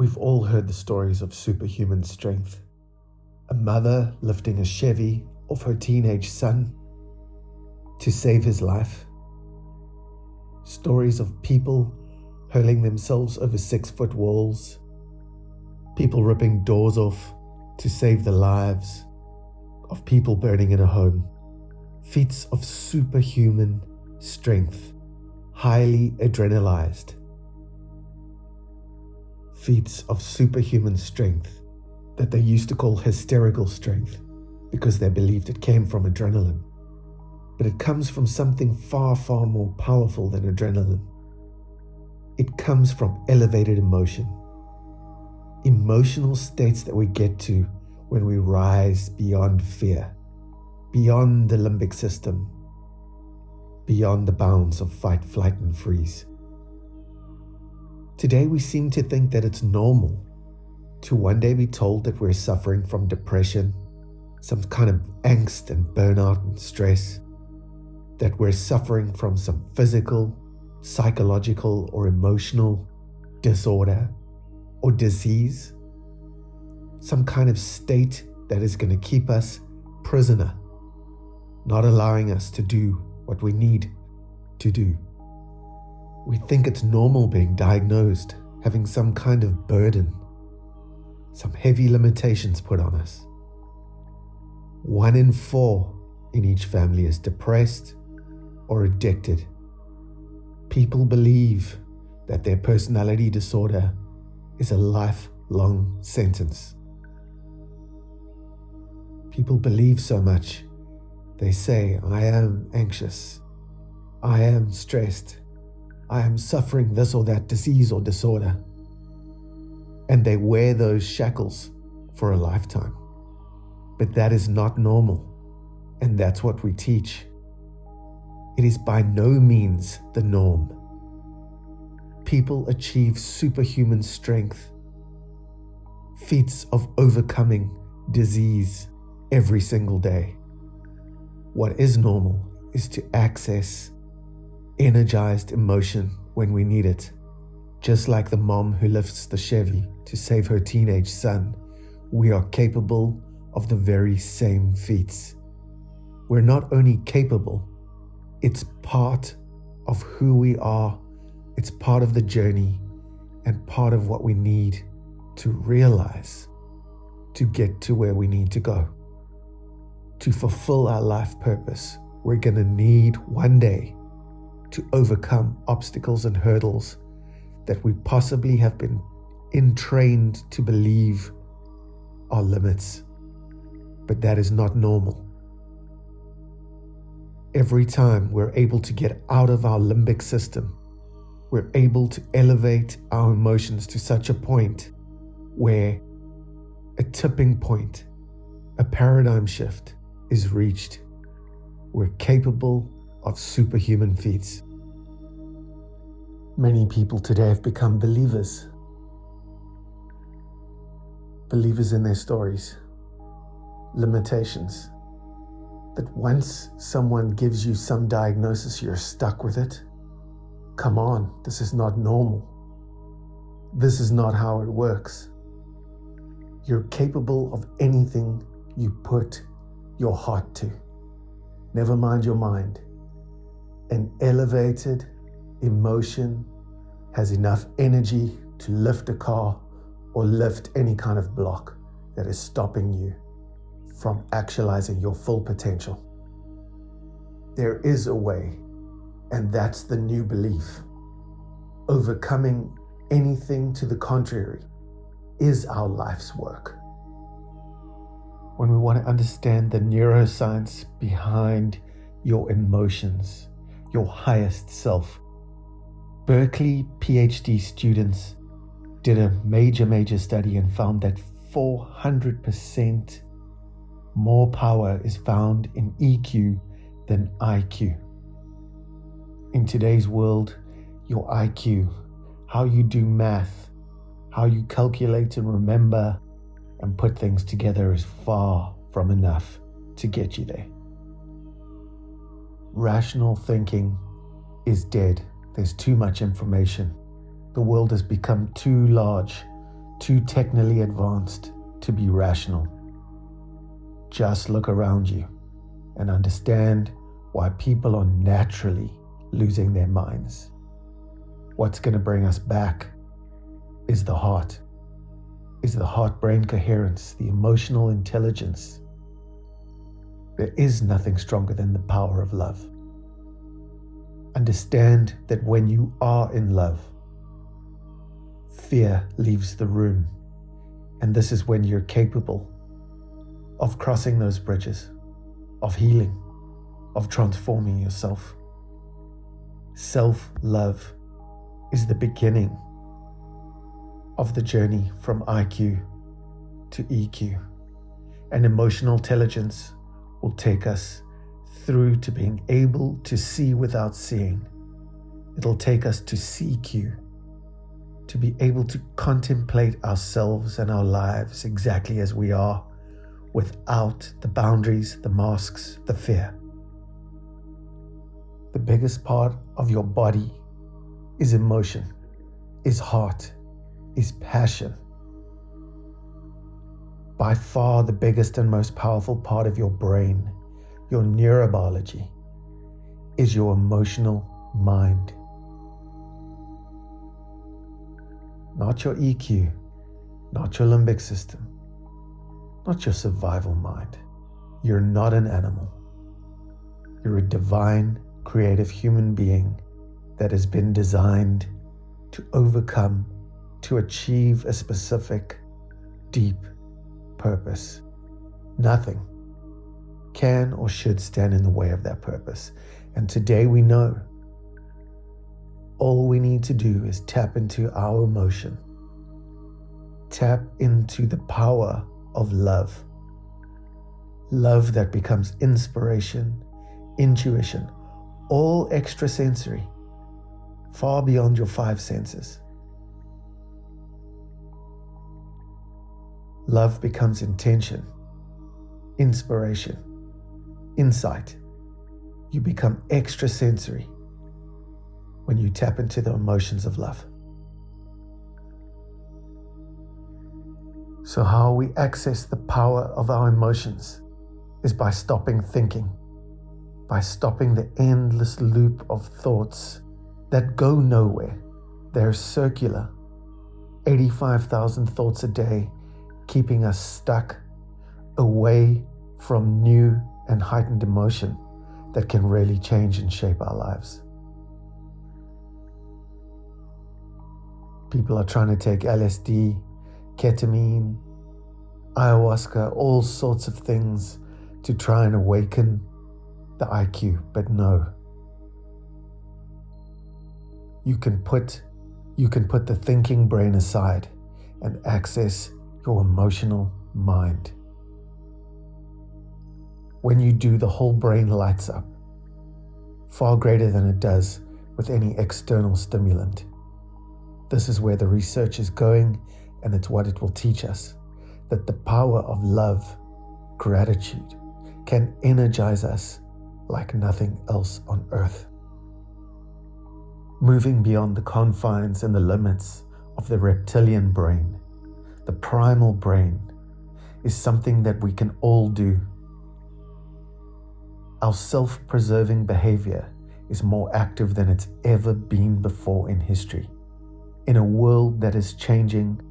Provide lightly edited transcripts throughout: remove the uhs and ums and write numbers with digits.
We've all heard the stories of superhuman strength. A mother lifting a Chevy off her teenage son to save his life. Stories of people hurling themselves over 6-foot walls. People ripping doors off to save the lives of people burning in a home. Feats of superhuman strength, highly adrenalized. Feats of superhuman strength that they used to call hysterical strength because they believed it came from adrenaline. But it comes from something far, far more powerful than adrenaline. It comes from elevated emotion. Emotional states that we get to when we rise beyond fear, beyond the limbic system, beyond the bounds of fight, flight, and freeze. Today we seem to think that it's normal to one day be told that we're suffering from depression, some kind of angst and burnout and stress, that we're suffering from some physical, psychological, or emotional disorder or disease, some kind of state that is going to keep us prisoner, not allowing us to do what we need to do. We think it's normal being diagnosed, having some kind of burden, some heavy limitations put on us. 1 in 4 in each family is depressed or addicted. People believe that their personality disorder is a lifelong sentence. People believe so much. They say, I am anxious, I am stressed, I am suffering this or that disease or disorder. And they wear those shackles for a lifetime. But that is not normal. And that's what we teach. It is by no means the norm. People achieve superhuman strength, feats of overcoming disease every single day. What is normal is to access energized emotion when we need it. Just like the mom who lifts the Chevy to save her teenage son, we are capable of the very same feats. We're not only capable, it's part of who we are, it's part of the journey, and part of what we need to realize to get to where we need to go. To fulfill our life purpose, we're going to need one day to overcome obstacles and hurdles that we possibly have been entrained to believe are limits. But that is not normal. Every time we're able to get out of our limbic system, we're able to elevate our emotions to such a point where a tipping point, a paradigm shift is reached. We're capable of superhuman feats. Many people today have become believers. Believers in their stories, limitations. That once someone gives you some diagnosis, you're stuck with it. Come on, this is not normal. This is not how it works. You're capable of anything you put your heart to. Never mind your mind. An elevated emotion has enough energy to lift a car or lift any kind of block that is stopping you from actualizing your full potential. There is a way, and that's the new belief. Overcoming anything to the contrary is our life's work. When we want to understand the neuroscience behind your emotions, your highest self, Berkeley PhD students did a major study and found that 400% more power is found in EQ than IQ. In today's world, your IQ, how you do math, how you calculate and remember and put things together is far from enough to get you there. Rational thinking is dead. There's too much information. The world has become too large, too technically advanced to be rational. Just look around you and understand why people are naturally losing their minds. What's going to bring us back is the heart, is the heart-brain coherence, the emotional intelligence. There is nothing stronger than the power of love. Understand that when you are in love, fear leaves the room, and this is when you're capable of crossing those bridges, of healing, of transforming yourself. Self-love is the beginning of the journey from IQ to EQ, and emotional intelligence will take us through to being able to see without seeing. It'll take us to CQ, to be able to contemplate ourselves and our lives exactly as we are, without the boundaries, the masks, the fear. The biggest part of your body is emotion, is heart, is passion. By far the biggest and most powerful part of your brain, your neurobiology, is your emotional mind. Not your EQ, not your limbic system, not your survival mind. You're not an animal. You're a divine, creative human being that has been designed to overcome, to achieve a specific, deep purpose. Nothing can or should stand in the way of that purpose. And today we know all we need to do is tap into our emotion, tap into the power of love. Love that becomes inspiration, intuition, all extrasensory, far beyond your five senses. Love becomes intention, inspiration, insight. You become extrasensory when you tap into the emotions of love. So how we access the power of our emotions is by stopping thinking, by stopping the endless loop of thoughts that go nowhere. They're circular, 85,000 thoughts a day, keeping us stuck away from new and heightened emotion that can really change and shape our lives. People are trying to take LSD, ketamine, ayahuasca, all sorts of things to try and awaken the IQ, but no. You can put the thinking brain aside and access your emotional mind. When you do, the whole brain lights up, far greater than it does with any external stimulant. This is where the research is going, and it's what it will teach us, that the power of love, gratitude, can energize us like nothing else on earth. Moving beyond the confines and the limits of the reptilian brain, the primal brain, is something that we can all do. Our self-preserving behavior is more active than it's ever been before in history, in a world that is changing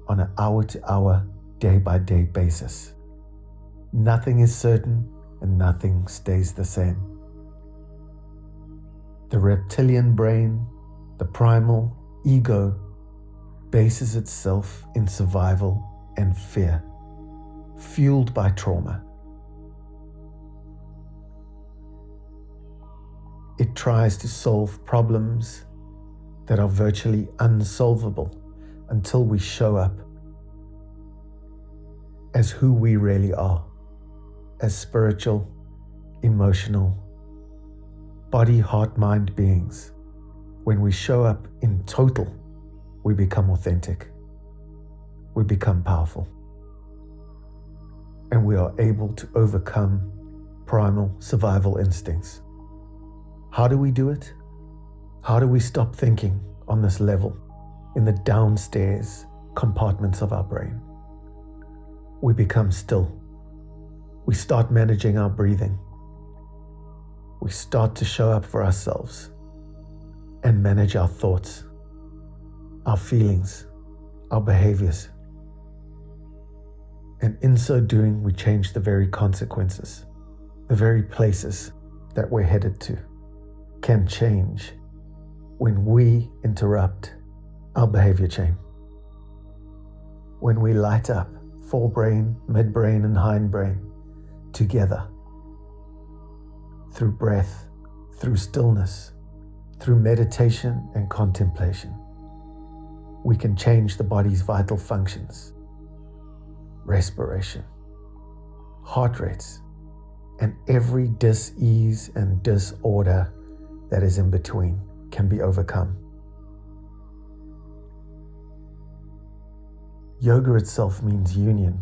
on an hour-to-hour, day-by-day basis. Nothing is certain and nothing stays the same. The reptilian brain, the primal ego, bases itself in survival and fear, fueled by trauma. It tries to solve problems that are virtually unsolvable until we show up as who we really are, as spiritual, emotional, body, heart, mind beings. When we show up in total, we become authentic, we become powerful, and we are able to overcome primal survival instincts. How do we do it? How do we stop thinking on this level, in the downstairs, compartments of our brain. We become still. We start managing our breathing. We start to show up for ourselves and manage our thoughts, our feelings, our behaviors. And in so doing, we change the very consequences, the very places that we're headed to can change when we interrupt our behavior chain. When we light up forebrain, midbrain, and hindbrain together through breath, through stillness, through meditation and contemplation, we can change the body's vital functions, respiration, heart rates, and every dis-ease and disorder that is in between can be overcome. Yoga itself means union.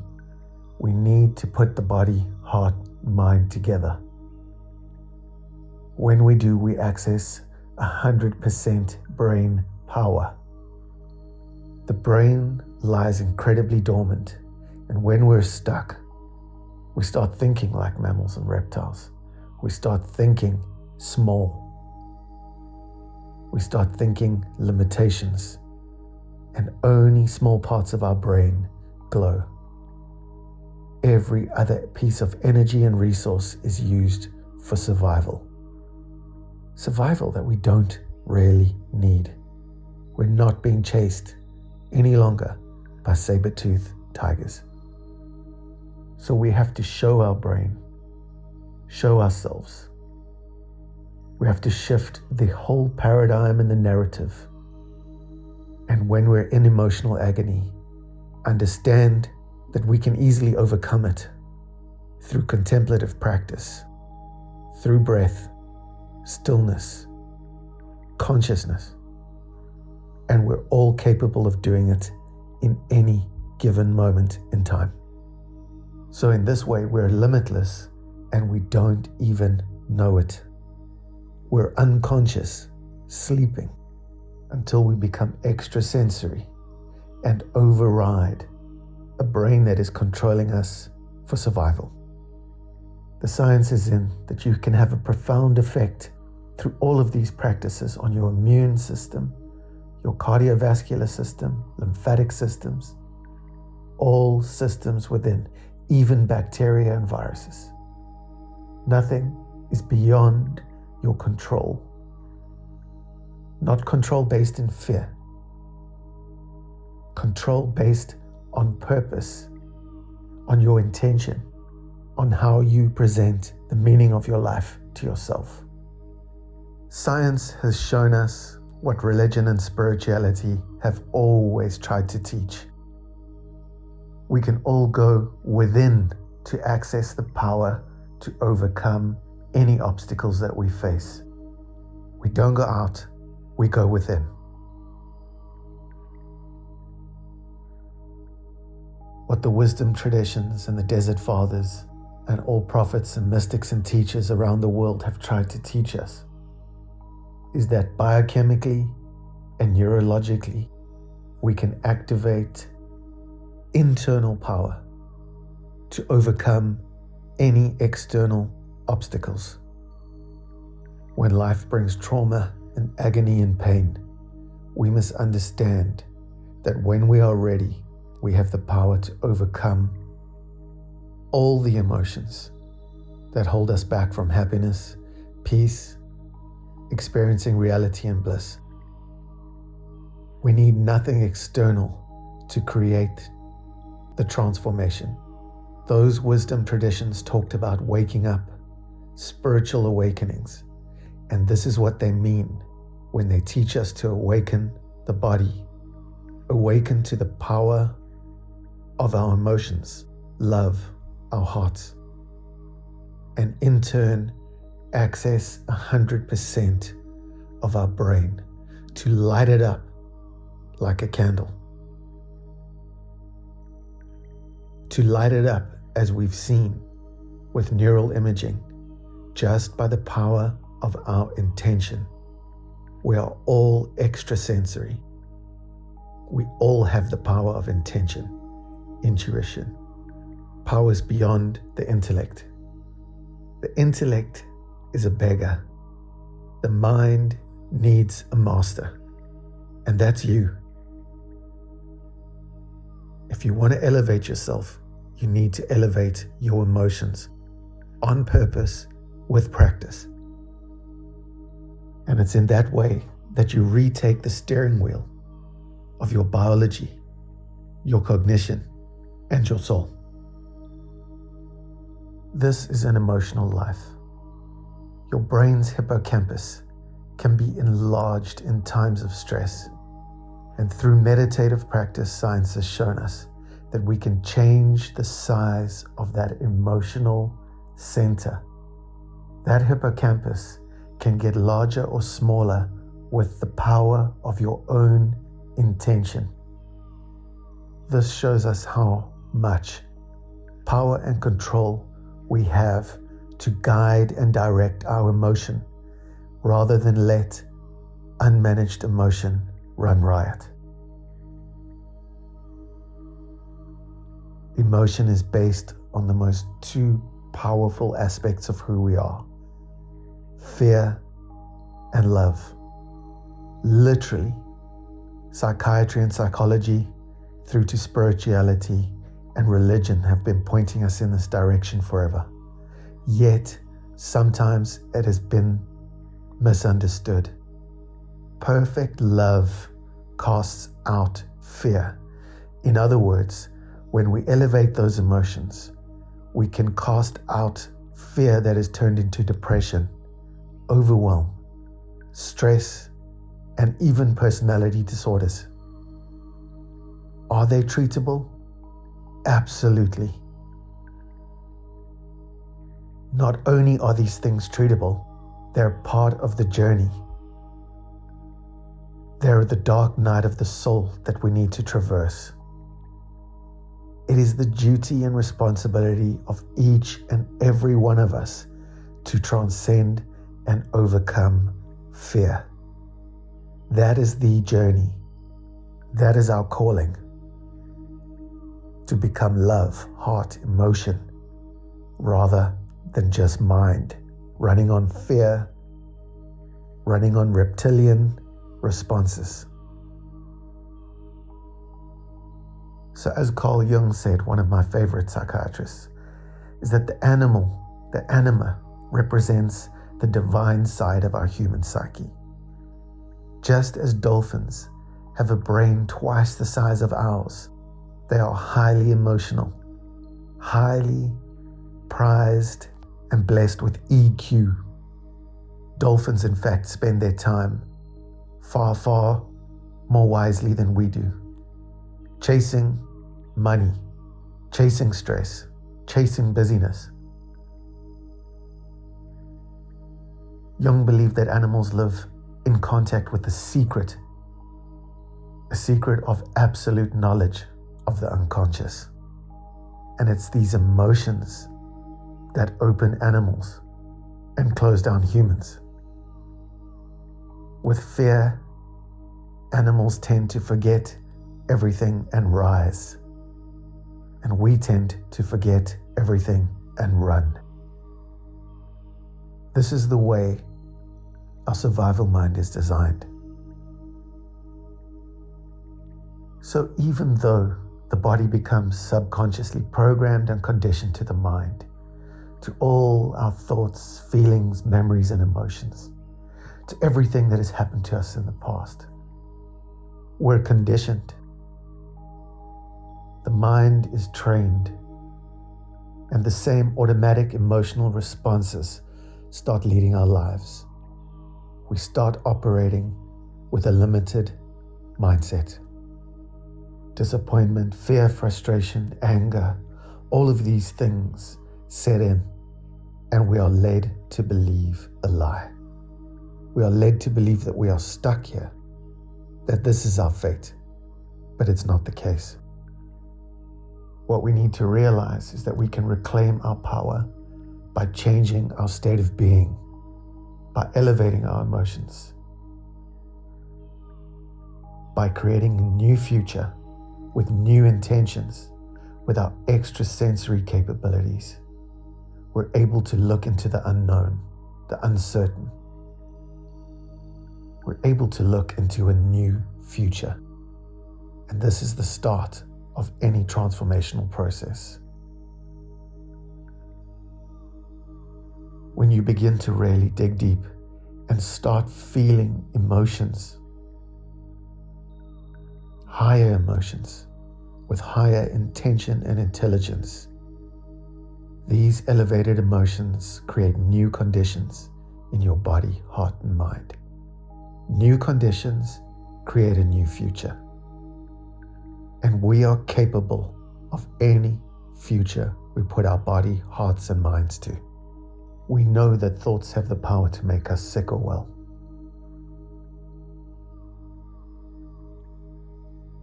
We need to put the body, heart, mind together. When we do, we access 100% brain power. The brain lies incredibly dormant, and when we're stuck, we start thinking like mammals and reptiles. We start thinking small. We start thinking limitations, and only small parts of our brain glow. Every other piece of energy and resource is used for survival. Survival that we don't really need. We're not being chased any longer by saber-toothed tigers. So we have to show our brain, show ourselves. We have to shift the whole paradigm and the narrative. And when we're in emotional agony, understand that we can easily overcome it through contemplative practice, through breath, stillness, consciousness. And we're all capable of doing it in any given moment in time. So in this way, we're limitless and we don't even know it. We're unconscious, sleeping, until we become extrasensory and override a brain that is controlling us for survival. The science is in that you can have a profound effect through all of these practices on your immune system, your cardiovascular system, lymphatic systems, all systems within, even bacteria and viruses. Nothing is beyond your control. Not control based in fear. Control based on purpose, on your intention, on how you present the meaning of your life to yourself. Science has shown us what religion and spirituality have always tried to teach. We can all go within to access the power to overcome any obstacles that we face. We don't go out, we go within. What the wisdom traditions and the desert fathers and all prophets and mystics and teachers around the world have tried to teach us is that biochemically and neurologically we can activate internal power to overcome any external obstacles. When life brings trauma and agony and pain, we must understand that when we are ready, we have the power to overcome all the emotions that hold us back from happiness, peace, experiencing reality and bliss. We need nothing external to create the transformation. Those wisdom traditions talked about waking up, spiritual awakenings, and this is what they mean when they teach us to awaken the body, awaken to the power of our emotions, love, our hearts, and in turn access 100% of our brain to light it up like a candle. To light it up as we've seen with neural imaging, just by the power of our intention. We are all extrasensory. We all have the power of intention, intuition, powers beyond the intellect. The intellect is a beggar. The mind needs a master, and that's you. If you want to elevate yourself, you need to elevate your emotions on purpose with practice. And it's in that way that you retake the steering wheel of your biology, your cognition, and your soul. This is an emotional life. Your brain's hippocampus can be enlarged in times of stress. And through meditative practice, science has shown us that we can change the size of that emotional center. That hippocampus can get larger or smaller with the power of your own intention. This shows us how much power and control we have to guide and direct our emotion rather than let unmanaged emotion run riot. Emotion is based on the most two powerful aspects of who we are: fear and love. Literally, psychiatry and psychology, through to spirituality and religion, have been pointing us in this direction forever. Yet, sometimes it has been misunderstood. Perfect love casts out fear. In other words, when we elevate those emotions, we can cast out fear that is turned into depression, overwhelm, stress, and even personality disorders. Are they treatable? Absolutely. Not only are these things treatable, they're part of the journey. They're the dark night of the soul that we need to traverse. It is the duty and responsibility of each and every one of us to transcend and overcome fear. That is the journey. That is our calling. To become love, heart, emotion, rather than just mind, running on fear, running on reptilian responses. So as Carl Jung said, one of my favorite psychiatrists, is that the anima, represents the divine side of our human psyche. Just as dolphins have a brain twice the size of ours, they are highly emotional, highly prized and blessed with EQ. Dolphins, in fact, spend their time far, far more wisely than we do, chasing money, chasing stress, chasing busyness. Jung believed that animals live in contact with a secret of absolute knowledge of the unconscious. And it's these emotions that open animals and close down humans. With fear, animals tend to forget everything and rise. And we tend to forget everything and run. This is the way our survival mind is designed. So even though the body becomes subconsciously programmed and conditioned to the mind, to all our thoughts, feelings, memories, and emotions, to everything that has happened to us in the past, we're conditioned. The mind is trained, and the same automatic emotional responses start leading our lives. We start operating with a limited mindset. Disappointment, fear, frustration, anger, all of these things set in, and we are led to believe a lie. We are led to believe that we are stuck here, that this is our fate, but it's not the case. What we need to realize is that we can reclaim our power by changing our state of being, by elevating our emotions. by creating a new future with new intentions, with our extrasensory capabilities, we're able to look into the unknown, the uncertain. We're able to look into a new future. And this is the start of any transformational process. When you begin to really dig deep and start feeling emotions, higher emotions, with higher intention and intelligence, these elevated emotions create new conditions in your body, heart, and mind. New conditions create a new future. And we are capable of any future we put our body, hearts, and minds to. We know that thoughts have the power to make us sick or well.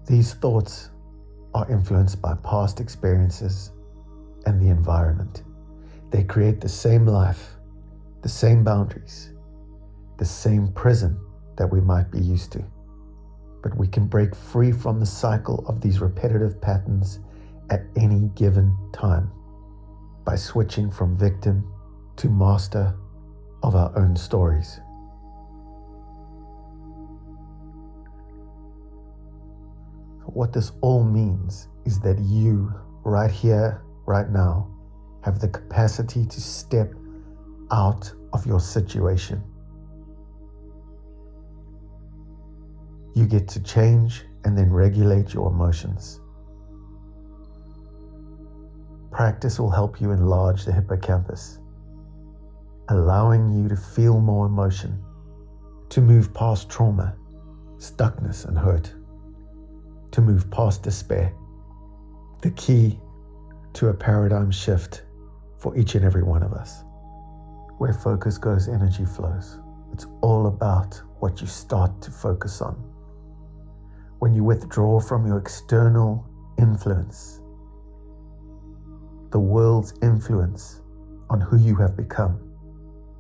These thoughts are influenced by past experiences and the environment. They create the same life, the same boundaries, the same prison that we might be used to. But we can break free from the cycle of these repetitive patterns at any given time by switching from victim to master of our own stories. What this all means is that you, right here, right now, have the capacity to step out of your situation. You get to change and then regulate your emotions. Practice will help you enlarge the hippocampus, allowing you to feel more emotion, to move past trauma, stuckness, and hurt, to move past despair. The key to a paradigm shift for each and every one of us. Where focus goes, energy flows. It's all about what you start to focus on. When you withdraw from your external influence, the world's influence on who you have become,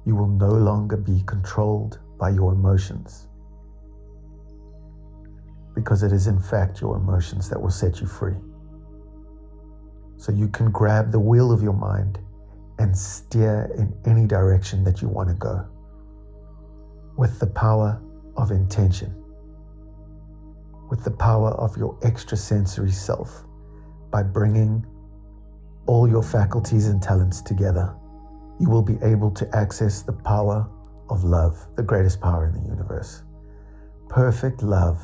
you will no longer be controlled by your emotions, because it is in fact your emotions that will set you free. So you can grab the wheel of your mind and steer in any direction that you want to go with the power of intention, with the power of your extrasensory self. By bringing all your faculties and talents together, you will be able to access the power of love, the greatest power in the universe. Perfect love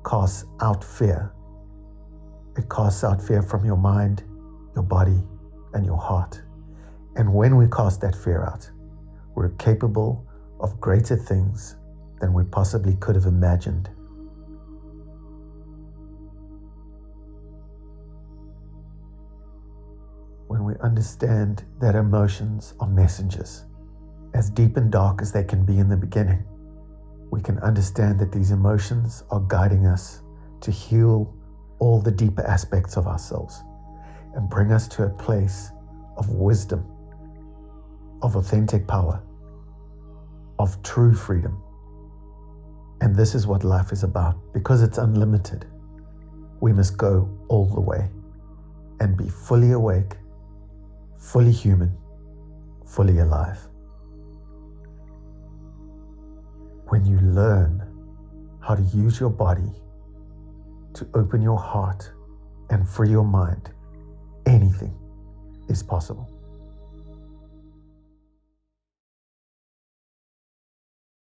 casts out fear. It casts out fear from your mind, your body, and your heart. And when we cast that fear out, we're capable of greater things than we possibly could have imagined. When we understand that emotions are messengers, as deep and dark as they can be in the beginning, we can understand that these emotions are guiding us to heal all the deeper aspects of ourselves and bring us to a place of wisdom, of authentic power, of true freedom. And this is what life is about. Because it's unlimited, we must go all the way and be fully awake, fully human, fully alive. When you learn how to use your body to open your heart and free your mind, anything is possible.